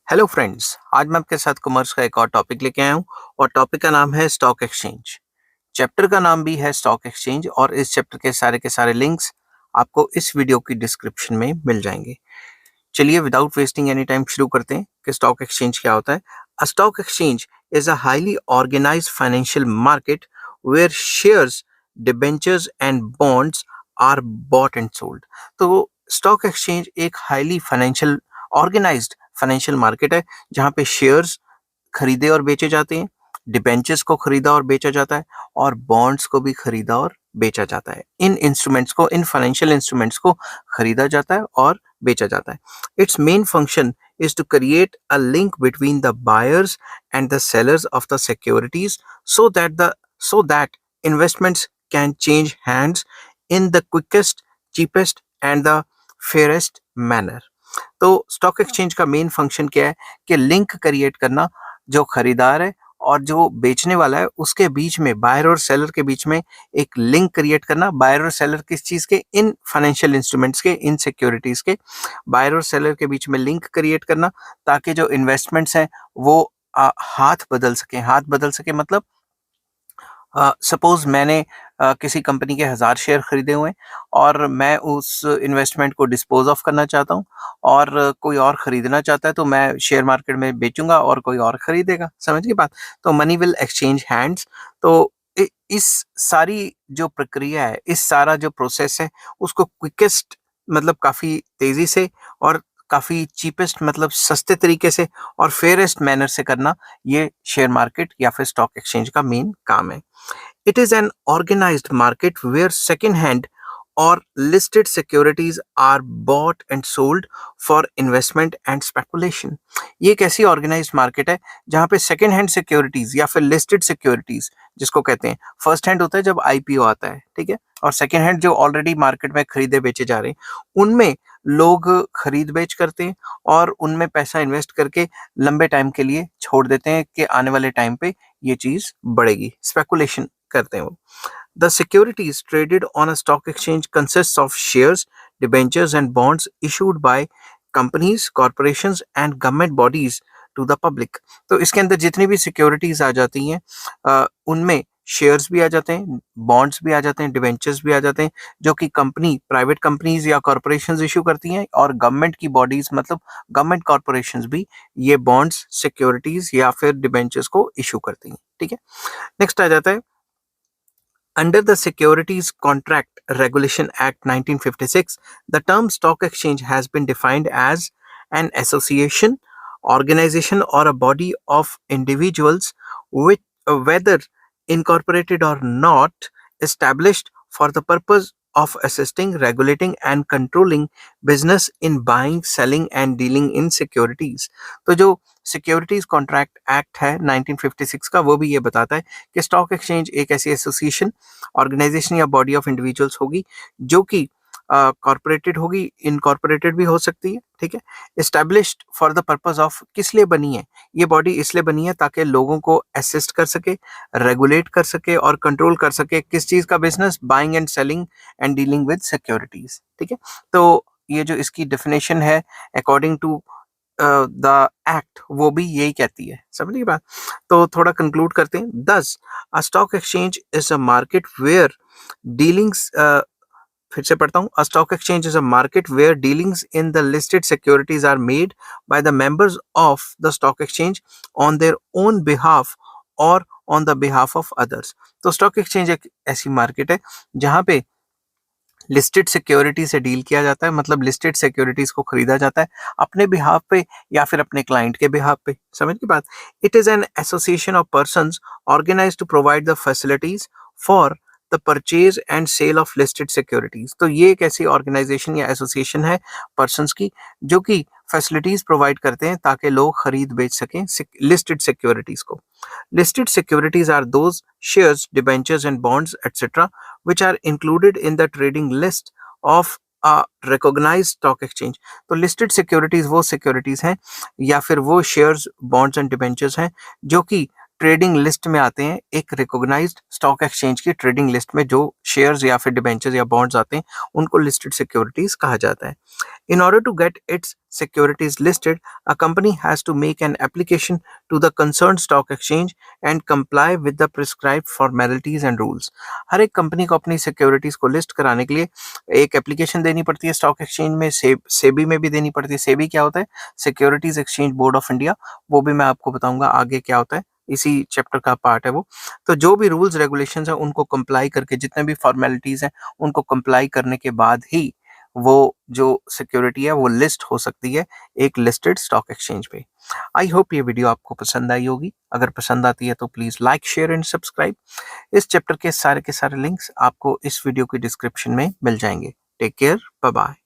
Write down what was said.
Hello friends, आज मैं आपके साथ कॉमर्स का एक और टॉपिक लेके आया हूँ और टॉपिक का नाम है स्टॉक एक्सचेंज। चैप्टर का नाम भी है स्टॉक एक्सचेंज और इस चैप्टर के सारे लिंक्स आपको इस वीडियो की डिस्क्रिप्शन में मिल जाएंगे। चलिए विदाउट वेस्टिंग एनी टाइम शुरू करते हैं कि स्टॉक एक्सचेंज क्या होता है। A stock exchange is a highly organised financial market where shares, debentures and bonds are bought and sold. तो स्टॉक एक्सचेंज एक highly financial organised financial market है जहाँ पे शेयर्स खरीदे और बेचे जाते हैं, डिबेंचर्स को खरीदा और बेचा जाता है और बॉन्ड्स को भी खरीदा और बेचा जाता है। इन फाइनेंशियल इंस्ट्रूमेंट्स को खरीदा जाता है और बेचा जाता है। It's main function is to create a link between the buyers and the sellers of the securities so that investments can change hands in the quickest, cheapest and the fairest manner. तो stock exchange का main function क्या है कि link create करना, जो खरीदार है और जो बेचने वाला है उसके बीच में, बायर और सेलर के बीच में एक लिंक क्रिएट करना। बायर और सेलर किस चीज़ के? इन फाइनेंशियल इंस्ट्रूमेंट्स के, इन सिक्योरिटीज़ के। बायर और सेलर के बीच में लिंक क्रिएट करना ताकि जो इन्वेस्टमेंट्स हैं वो हाथ बदल सके मतलब सपोज मैंने किसी कंपनी के 1000 शेयर खरीदे हुए हैं और मैं उस इन्वेस्टमेंट को डिस्पोज ऑफ करना चाहता हूँ और कोई और खरीदना चाहता है तो मैं शेयर मार्केट में बेचूंगा और कोई और खरीदेगा। समझ गई बात? तो मनी विल एक्सचेंज हैंड्स। तो इस सारी जो प्रक्रिया है, इस सारा जो प्रोसेस है उसको क्विकेस्ट मतलब काफ़ी तेज़ी से और काफ़ी चीपेस्ट मतलब सस्ते तरीके से और फेयरेस्ट मैनर से करना, ये शेयर मार्केट या फिर स्टॉक एक्सचेंज का मेन काम है। It is an organized market where second-hand or listed securities are bought and sold for investment and speculation. ये एक ऐसी ऑर्गेनाइज्ड मार्केट है जहाँ पे सेकेंड हैंड सिक्योरिटीज या फिर लिस्टेड सिक्योरिटीज, जिसको कहते हैं, फर्स्ट हैंड होता है जब आईपीओ आता है, ठीक है, और सेकेंड हैंड जो ऑलरेडी मार्केट में खरीदे बेचे जा रहे हैं उनमें लोग खरीद बेच करते हैं और उनमें पैसा इन्वेस्ट करके लंबे टाइम के लिए छोड़ देते हैं कि आने वाले टाइम पे ये चीज बढ़ेगी, स्पेकुलेशन करते हैं वो। The securities traded on a stock exchange consists of shares, debentures and bonds issued by companies, corporations and government bodies to the public. तो इसके अंदर जितनी भी सिक्योरिटीज आ जाती हैं उनमें शेयर्स भी आ जाते हैं, बॉन्ड्स भी आ जाते हैं, डिवेंचर्स भी आ जाते हैं, जो कि कंपनी, प्राइवेट कंपनीज या कॉरपोरेशंस इशू करती हैं और गवर्नमेंट की बॉडीज मतलब गवर्नमेंट कॉरपोरेशंस भी ये बॉन्ड्स, सिक्योरिटीज या फिर डिवेंचर्स को इशू करती हैं। ठीक है, नेक्स्ट आ जाता है under the Securities Contract Regulation Act 1956, the term stock exchange has been defined as an association, organization, or a body of individuals, which, whether incorporated or not, established for the purpose of assisting, regulating, and controlling business in buying, selling, and dealing in securities. तो जो securities contract act है 1956 का, वो भी ये बताता है कि स्टॉक एक्सचेंज एक ऐसी एसोसिएशन, ऑर्गेनाइजेशन या बॉडी ऑफ इंडिविजुअल्स होगी जो कि कॉर्पोरेटेड होगी, इनकॉर्पोरेटेड भी हो सकती है। ठीक है, established for the purpose of, किस लिए बनी है ये बॉडी? इसलिए बनी है ताकि लोगों को असिस्ट कर सके, रेगुलेट कर सके और कंट्रोल कर सके किस चीज़ का? Business, buying and selling and dealing with securities. ठीक है, तो ये जो इसकी डेफिनेशन है अकॉर्डिंग टू द एक्ट, वो भी यही कहती है। समझिए बात? तो थोड़ा कंक्लूड करते हैं। दस, a stock exchange is a market where dealings, फिर से पढ़ता हूँ, a stock exchange is a market where dealings in the listed securities are made by the members of the stock exchange on their own behalf और on the behalf of others. तो stock exchange एक ऐसी market है जहाँ पे listed security से deal किया जाता है, मतलब लिस्टेड सिक्योरिटीज को खरीदा जाता है अपने बिहाफ पे या फिर अपने क्लाइंट के बिहाफ पे। समझ की बात? It is an association of persons organised to provide the facilities for the purchase and sale of listed securities. तो ये एक ऐसी ऑर्गेनाइजेशन या एसोसिएशन है पर्संस की जो कि फैसिलिटीज प्रोवाइड करते हैं ताकि लोग खरीद बेच सकें लिस्टेड सिक्योरिटीज को। Listed securities are those shares, debentures, and bonds, etc., which are included in the trading list of a recognized stock exchange. तो listed securities वो securities हैं या फिर वो shares, bonds and debentures हैं जो कि ट्रेडिंग लिस्ट में आते हैं, एक रिकॉग्नाइज्ड स्टॉक एक्सचेंज की ट्रेडिंग लिस्ट में जो शेयर्स या फिर डिबेंचर्स या बॉन्ड्स आते हैं, उनको लिस्टेड सिक्योरिटीज कहा जाता है। In order to get its securities listed, a company has to make an application to the concerned stock exchange and comply with the prescribed formalities and rules. हर एक company को अपनी securities को list कराने के लिए एक एप्लीकेशन देनी पड़ती है स्टॉक एक्सचेंज में, सेबी में भी देनी पड़ती है। सेबी क्या होता है? Securities exchange board of India. वो भी मैं आपको बताऊंगा आगे क्या होता है, इसी चैप्टर का पार्ट है वो। तो जो भी रूल्स रेगुलेशंस हैं उनको कंप्लाई करके, जितने भी फॉर्मेलिटीज हैं उनको कंप्लाई करने के बाद ही वो जो सिक्योरिटी है वो लिस्ट हो सकती है एक लिस्टेड स्टॉक एक्सचेंज पे। आई होप ये वीडियो आपको पसंद आई होगी। अगर पसंद आती है तो please like, share and subscribe. इस चैप्टर के सारे लिंक्स आपको इस वीडियो की डिस्क्रिप्शन में मिल जाएंगे। Take care, bye bye.